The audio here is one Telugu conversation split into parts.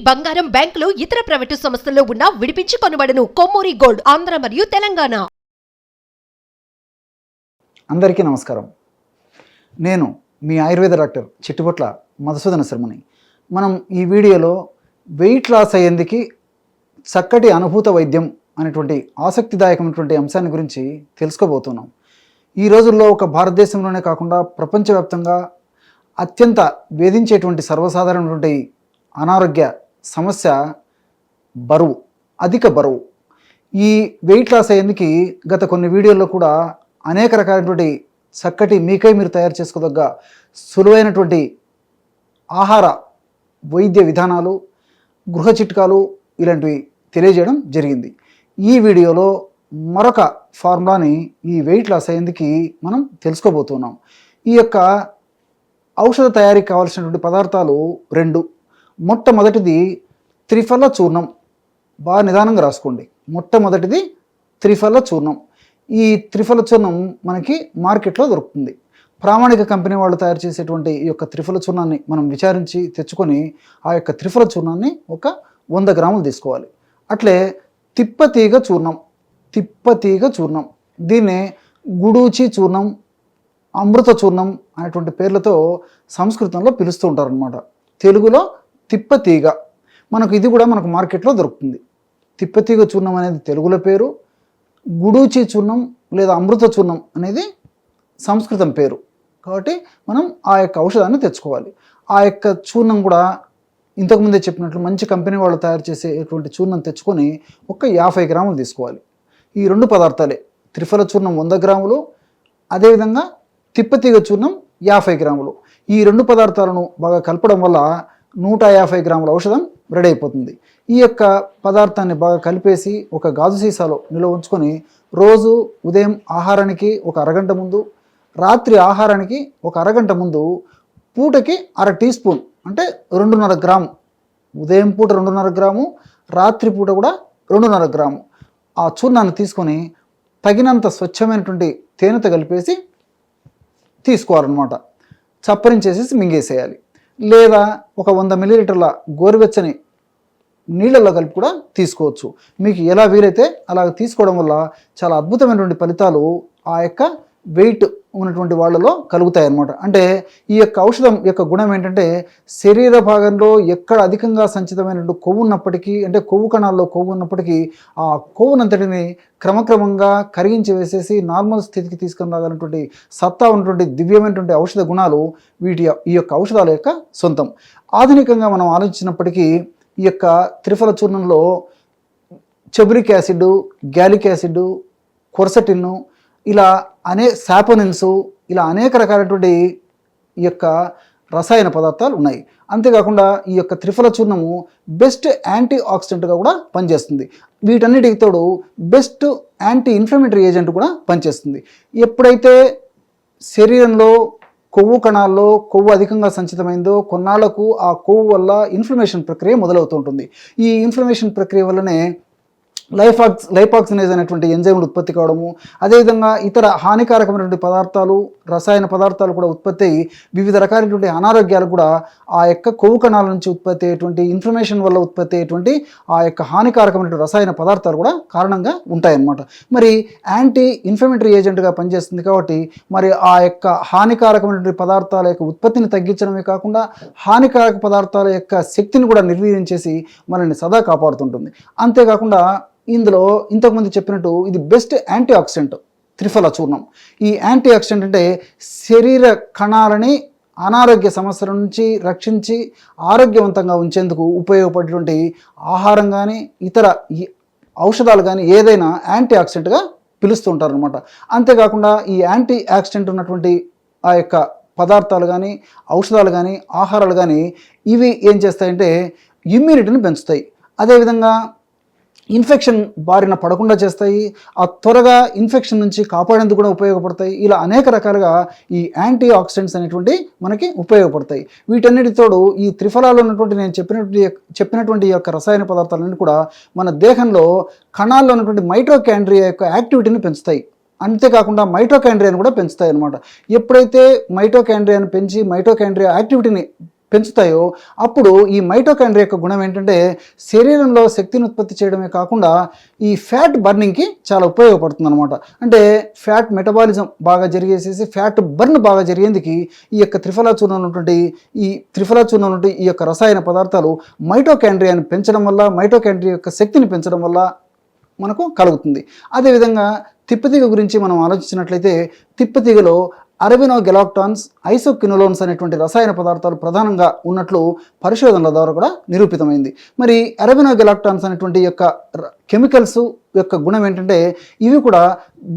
బంగారం, బ్యాంకులు, ఇతర ప్రైవేటు సంస్థల్లో ఉన్న విడిపించి కొనబడును. కొమ్మూరి గోల్డ్, ఆంధ్ర మరియు తెలంగాణ. అందరికీ నమస్కారం. నేను మీ ఆయుర్వేద డాక్టర్ చిట్టుపట్ల మధుసూదన శర్మని. మనం ఈ వీడియోలో వెయిట్ లాస్ అయ్యేందుకు చక్కటి అనుభూత వైద్యం అనేటువంటి ఆసక్తిదాయకమైనటువంటి అంశాన్ని గురించి తెలుసుకోబోతున్నాం. ఈ రోజుల్లో ఒక భారతదేశంలోనే కాకుండా ప్రపంచవ్యాప్తంగా అత్యంత వేధించేటువంటి సర్వసాధారణమైనటువంటి అనారోగ్య సమస్య బరువు, అధిక బరువు. ఈ వెయిట్ లాస్ అయ్యేందుకు గత కొన్ని వీడియోల్లో కూడా అనేక రకాలైనటువంటి చక్కటి మీకై మీరు తయారు చేసుకోదగ్గ సులువైనటువంటి ఆహార వైద్య విధానాలు, గృహ చిట్కాలు ఇలాంటివి తెలియజేయడం జరిగింది. ఈ వీడియోలో మరొక ఫార్ములాని ఈ వెయిట్ లాస్ అయ్యేందుకు మనం తెలుసుకోబోతున్నాం. ఈ యొక్క ఔషధ తయారీకి కావాల్సినటువంటి పదార్థాలు రెండు. మొట్టమొదటిది త్రిఫల చూర్ణం. బాగా నిదానంగా రాసుకోండి. మొట్టమొదటిది త్రిఫల చూర్ణం. ఈ త్రిఫల చూర్ణం మనకి మార్కెట్లో దొరుకుతుంది. ప్రామాణిక కంపెనీ వాళ్ళు తయారు చేసేటువంటి ఈ యొక్క త్రిఫల చూర్ణాన్ని మనం విచారించి తెచ్చుకొని ఆ యొక్క త్రిఫల చూర్ణాన్ని ఒక 100 గ్రాములు తీసుకోవాలి. అట్లే తిప్పతీగ చూర్ణం. తిప్పతీగ చూర్ణం, దీన్నే గుడూచి చూర్ణం, అమృత చూర్ణం అనేటువంటి పేర్లతో సంస్కృతంలో పిలుస్తూ ఉంటారనమాట. తెలుగులో తిప్పతీగ. ఇది కూడా మనకు మార్కెట్లో దొరుకుతుంది. తిప్పతీగ చూర్ణం అనేది తెలుగులో పేరు, గుడూచి చూర్ణం లేదా అమృత చూర్ణం అనేది సంస్కృతం పేరు. కాబట్టి మనం ఆ యొక్క ఔషధాన్ని తెచ్చుకోవాలి. ఆ యొక్క చూర్ణం కూడా ఇంతకుముందే చెప్పినట్లు మంచి కంపెనీ వాళ్ళు తయారు చేసేటువంటి చూర్ణం తెచ్చుకొని ఒక 50 గ్రాములు తీసుకోవాలి. ఈ రెండు పదార్థాలే, త్రిఫల చూర్ణం 100 గ్రాములు, అదేవిధంగా తిప్పతీగ చూర్ణం 50 గ్రాములు. ఈ రెండు పదార్థాలను బాగా కలపడం వల్ల 150 గ్రాముల ఔషధం రెడీ అయిపోతుంది. ఈ యొక్క పదార్థాన్ని బాగా కలిపేసి ఒక గాజు సీసాలో నిల్వ ఉంచుకొని రోజు ఉదయం ఆహారానికి ఒక అరగంట ముందు, రాత్రి ఆహారానికి ఒక అరగంట ముందు, పూటకి 1/2 టీ స్పూన్ అంటే 2.5 గ్రాము, ఉదయం పూట 2.5 గ్రాము, రాత్రి పూట కూడా 2.5 గ్రాము ఆ చూర్ణాన్ని తీసుకొని తగినంత స్వచ్ఛమైనటువంటి తేనెతో కలిపేసి తీసుకోవాలన్నమాట. చప్పరించేసేసి మింగేసేయాలి. లేదా ఒక 100 మిల్లీలీటర్ల గోరువెచ్చని నీళ్ళల్లో కలిపి కూడా తీసుకోవచ్చు. మీకు ఎలా వీలైతే అలా తీసుకోవడం వల్ల చాలా అద్భుతమైనటువంటి ఫలితాలు ఆ యొక్క వెయిట్ ఉన్నటువంటి వాళ్ళలో కలుగుతాయి అన్నమాట. అంటే ఈ యొక్క ఔషధం యొక్క గుణం ఏంటంటే శరీర భాగంలో ఎక్కడ అధికంగా సంచితమైనటువంటి కొవ్వు ఉన్నప్పటికీ, అంటే కొవ్వు కణాల్లో కొవ్వు ఉన్నప్పటికీ ఆ కొవ్వునంతటిని క్రమక్రమంగా కరిగించి వేసేసి నార్మల్ స్థితికి తీసుకొని రాగలిగినటువంటి సత్తా ఉన్నటువంటి దివ్యమైనటువంటి ఔషధ గుణాలు ఈ యొక్క ఔషధాల యొక్క సొంతం. ఆధునికంగా మనం ఆలోచించినప్పటికీ ఈ యొక్క త్రిఫల చూర్ణంలో చెబురిక్ యాసిడ్, గ్యాలిక్ యాసిడ్, కొర్సటిన్, ఇలా సాపోనిన్స్, ఇలా అనేక రకాలైనటువంటి ఈ యొక్క రసాయన పదార్థాలు ఉన్నాయి. అంతేకాకుండా ఈ యొక్క త్రిఫల చూర్ణము బెస్ట్ యాంటీ ఆక్సిడెంట్గా కూడా పనిచేస్తుంది. వీటన్నిటికి తోడు బెస్ట్ యాంటీ ఇన్ఫ్లమేటరీ ఏజెంట్ కూడా పనిచేస్తుంది. ఎప్పుడైతే శరీరంలో కొవ్వు కణాల్లో కొవ్వు అధికంగా సంచితమైందో కొన్నాళ్లకు ఆ కొవ్వు వల్ల ఇన్ఫ్లమేషన్ ప్రక్రియ మొదలవుతుంటుంది. ఈ ఇన్ఫ్లమేషన్ ప్రక్రియ వల్లనే లైపాక్సినేజ్ అనేటువంటి ఎంజైమ్లు ఉత్పత్తి కావడము, అదేవిధంగా ఇతర హానికారకమైనటువంటి పదార్థాలు, రసాయన పదార్థాలు కూడా ఉత్పత్తి అయ్యి వివిధ రకాలైనటువంటి అనారోగ్యాలు కూడా ఆ యొక్క కొవ్వు కణాల నుంచి ఉత్పత్తి అయ్యేటువంటి ఇన్ఫ్లమేషన్ వల్ల ఉత్పత్తి అయ్యేటువంటి ఆ యొక్క హానికారకమైనటువంటి రసాయన పదార్థాలు కూడా కారణంగా ఉంటాయన్నమాట. మరి యాంటీ ఇన్ఫ్లమేటరీ ఏజెంట్గా పనిచేస్తుంది కాబట్టి మరి ఆ యొక్క హానికారకమైనటువంటి పదార్థాల యొక్క ఉత్పత్తిని తగ్గించడమే కాకుండా హానికారక పదార్థాల యొక్క శక్తిని కూడా నిర్వీర్యం చేసి మనల్ని సదా కాపాడుతుంటుంది. అంతేకాకుండా ఇందులో ఇంతకుముందు చెప్పినట్టు ఇది బెస్ట్ యాంటీ ఆక్సిడెంట్ త్రిఫల చూర్ణం. ఈ యాంటీ ఆక్సిడెంట్ అంటే శరీర కణాలని అనారోగ్య సమస్యల నుంచి రక్షించి ఆరోగ్యవంతంగా ఉంచేందుకు ఉపయోగపడేటువంటి ఆహారం కానీ ఇతర ఔషధాలు కానీ ఏదైనా యాంటీ ఆక్సిడెంట్గా పిలుస్తూ ఉంటారనమాట. అంతేకాకుండా ఈ యాంటీ ఆక్సిడెంట్ ఉన్నటువంటి ఆ యొక్క పదార్థాలు కానీ ఔషధాలు కానీ ఆహారాలు కానీ ఇవి ఏం చేస్తాయంటే ఇమ్యూనిటీని పెంచుతాయి. అదేవిధంగా ఇన్ఫెక్షన్ బారిన పడకుండా చేస్తాయి, ఆ త్వరగా ఇన్ఫెక్షన్ నుంచి కాపాడేందుకు కూడా ఉపయోగపడతాయి. ఇలా అనేక రకాలుగా ఈ యాంటీ ఆక్సిడెంట్స్ అనేటువంటి మనకి ఉపయోగపడతాయి. వీటన్నిటితోడు ఈ త్రిఫలాలో ఉన్నటువంటి నేను చెప్పినటువంటి ఈ యొక్క రసాయన పదార్థాలన్నీ కూడా మన దేహంలో కణాల్లో ఉన్నటువంటి మైటోకాండ్రియా యొక్క యాక్టివిటీని పెంచుతాయి. అంతేకాకుండా మైటోకాండ్రియాను కూడా పెంచుతాయి అన్నమాట. ఎప్పుడైతే మైటోకాండ్రియాను పెంచి మైటోకాండ్రియా యాక్టివిటీని పెంచుతాయో అప్పుడు ఈ మైటోకాండ్రియా యొక్క గుణం ఏంటంటే శరీరంలో శక్తిని ఉత్పత్తి చేయడమే కాకుండా ఈ ఫ్యాట్ బర్నింగ్కి చాలా ఉపయోగపడుతుంది అనమాట. అంటే ఫ్యాట్ మెటబాలిజం బాగా జరిగేసేసి ఫ్యాట్ బర్న్ బాగా జరిగేందుకు ఈ యొక్క త్రిఫలా చూర్ణం ఉన్నటువంటి ఈ యొక్క రసాయన పదార్థాలు మైటోకాండ్రియాని పెంచడం వల్ల మైటోకాండ్రియా యొక్క శక్తిని పెంచడం వల్ల మనకు కలుగుతుంది. అదేవిధంగా తిప్పతీగ గురించి మనం ఆలోచించినట్లయితే తిప్పతీగలో అరబినోగెలాక్టాన్స్, ఐసోక్వినోలోన్స్ అనేటువంటి రసాయన పదార్థాలు ప్రధానంగా ఉన్నట్లు పరిశోధనల ద్వారా కూడా నిరూపితమైంది. మరి అరబినోగెలాక్టాన్స్ అనేటువంటి యొక్క కెమికల్స్ యొక్క గుణం ఏంటంటే ఇవి కూడా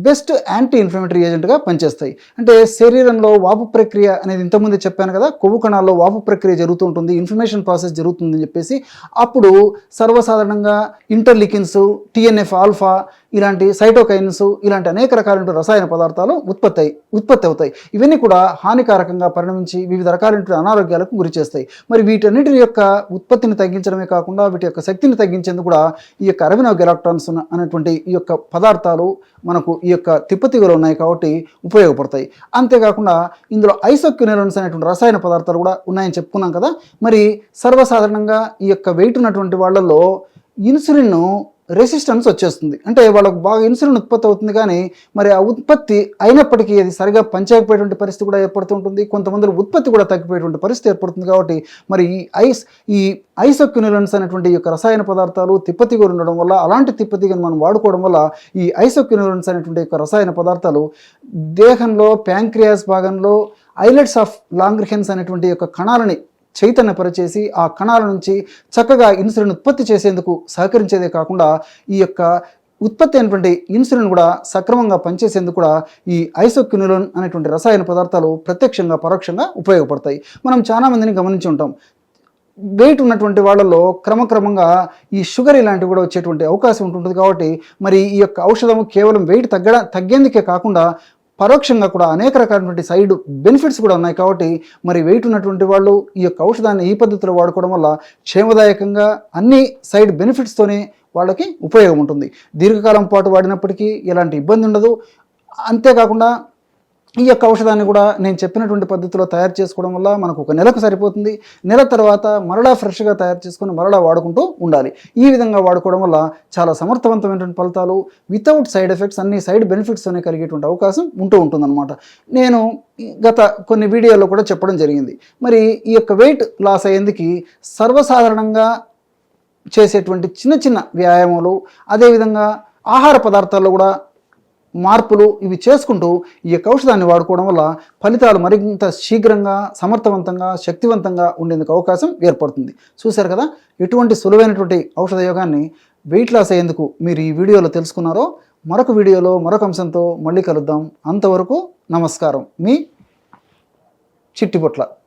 బెస్ట్ యాంటీ ఇన్ఫ్లమేటరీ ఏజెంట్గా పనిచేస్తాయి. అంటే శరీరంలో వాపు ప్రక్రియ అనేది ఇంతకుముందు చెప్పాను కదా, కొవ్వు కణాల్లో వాపు ప్రక్రియ జరుగుతూ ఉంటుంది, ఇన్ఫ్లమేషన్ ప్రాసెస్ జరుగుతుందని చెప్పేసి అప్పుడు సర్వసాధారణంగా ఇంటర్లికిన్స్, TNF ఆల్ఫా ఇలాంటి సైటోకైన్స్ ఇలాంటి అనేక రకాలైన రసాయన పదార్థాలు ఉత్పత్తి అవుతాయి. ఇవన్నీ కూడా హానికారకంగా పరిణమించి వివిధ రకాలైన అనారోగ్యాలకు గురి చేస్తాయి. మరి వీటన్నిటి యొక్క ఉత్పత్తిని తగ్గించడమే కాకుండా వీటి యొక్క శక్తిని తగ్గించేందుకు కూడా ఈ యొక్క అరబినోగెలాక్టాన్స్ అనేటువంటి ఈ యొక్క పదార్థాలు మనకు ఈ యొక్క తిప్పతీగలో ఉన్నాయి కాబట్టి ఉపయోగపడతాయి. అంతేకాకుండా ఇందులో ఐసోక్వినోలోన్స్ అనేటువంటి రసాయన పదార్థాలు కూడా ఉన్నాయని చెప్పుకున్నాం కదా. మరి సర్వసాధారణంగా ఈ యొక్క వెయిట్ ఉన్నటువంటి వాళ్ళల్లో ఇన్సులిన్ రెసిస్టెన్స్ వచ్చేస్తుంది. అంటే వాళ్ళకు బాగా ఇన్సులిన్ ఉత్పత్తి అవుతుంది, కానీ మరి ఆ ఉత్పత్తి అయినప్పటికీ అది సరిగా పనిచేయకపోయేటువంటి పరిస్థితి కూడా ఏర్పడుతూ ఉంటుంది. కొంతమందిలో ఉత్పత్తి కూడా తగ్గిపోయేటువంటి పరిస్థితి ఏర్పడుతుంది. కాబట్టి మరి ఈ ఐసోక్వినోలోన్స్ అనేటువంటి యొక్క రసాయన పదార్థాలు తిప్పతీగ ఉండడం వల్ల, అలాంటి తిప్పతీగను మనం వాడుకోవడం వల్ల ఈ ఐసోక్వినోలోన్స్ అనేటువంటి యొక్క రసాయన పదార్థాలు దేహంలో ప్యాంక్రియాస్ భాగంలో ఐలెట్స్ ఆఫ్ లాంగ్రిహెన్స్ అనేటువంటి యొక్క కణాలని చైతన్యపరిచేసి ఆ కణాల నుంచి చక్కగా ఇన్సులిన్ ఉత్పత్తి చేసేందుకు సహకరించేదే కాకుండా ఈ యొక్క ఉత్పత్తి అయినటువంటి ఇన్సులిన్ కూడా సక్రమంగా పనిచేసేందుకు కూడా ఈ ఐసోక్వినోలోన్ అనేటువంటి రసాయన పదార్థాలు ప్రత్యక్షంగా పరోక్షంగా ఉపయోగపడతాయి. మనం చాలామందిని గమనించి ఉంటాం, వెయిట్ ఉన్నటువంటి వాళ్ళలో క్రమక్రమంగా ఈ షుగర్ ఇలాంటివి కూడా వచ్చేటువంటి అవకాశం ఉంటుంది. కాబట్టి మరి ఈ యొక్క ఔషధం కేవలం వెయిట్ తగ్గేందుకే కాకుండా పరోక్షంగా కూడా అనేక రకాలైనటువంటి సైడ్ బెనిఫిట్స్ కూడా ఉన్నాయి. కాబట్టి మరి వెయిట్ ఉన్నటువంటి వాళ్ళు ఈ యొక్క ఔషధాన్ని ఈ పద్ధతిలో వాడుకోవడం వల్ల క్షేమదాయకంగా అన్ని సైడ్ బెనిఫిట్స్తోనే వాళ్ళకి ఉపయోగం ఉంటుంది. దీర్ఘకాలం పాటు వాడినప్పటికీ ఎలాంటి ఇబ్బంది ఉండదు. అంతేకాకుండా ఈ యొక్క ఔషధాన్ని కూడా నేను చెప్పినటువంటి పద్ధతిలో తయారు చేసుకోవడం వల్ల మనకు ఒక నెలకు సరిపోతుంది. నెల తర్వాత మరలా ఫ్రెష్గా తయారు చేసుకొని మరలా వాడుకుంటూ ఉండాలి. ఈ విధంగా వాడుకోవడం వల్ల చాలా సమర్థవంతమైనటువంటి ఫలితాలు వితౌట్ సైడ్ ఎఫెక్ట్స్ అన్ని సైడ్ బెనిఫిట్స్తోనే కలిగేటువంటి అవకాశం ఉంటుందన్నమాట. నేను గత కొన్ని వీడియోల్లో కూడా చెప్పడం జరిగింది. మరి ఈ యొక్క వెయిట్ లాస్ అయ్యేందుకు సర్వసాధారణంగా చేసేటువంటి చిన్న చిన్న వ్యాయామాలు, అదేవిధంగా ఆహార పదార్థాల్లో కూడా మార్పులు ఇవి చేసుకుంటూ ఈ యొక్క ఔషధాన్ని వాడుకోవడం వల్ల ఫలితాలు మరింత శీఘ్రంగా, సమర్థవంతంగా, శక్తివంతంగా ఉండేందుకు అవకాశం ఏర్పడుతుంది. చూశారు కదా ఎటువంటి సులువైనటువంటి ఔషధ యోగాన్ని వెయిట్ లాస్ అయ్యేందుకు మీరు ఈ వీడియోలో తెలుసుకున్నారో. మరొక వీడియోలో మరొక అంశంతో మళ్ళీ కలుద్దాం. అంతవరకు నమస్కారం. మీ చిట్టిపొట్ల.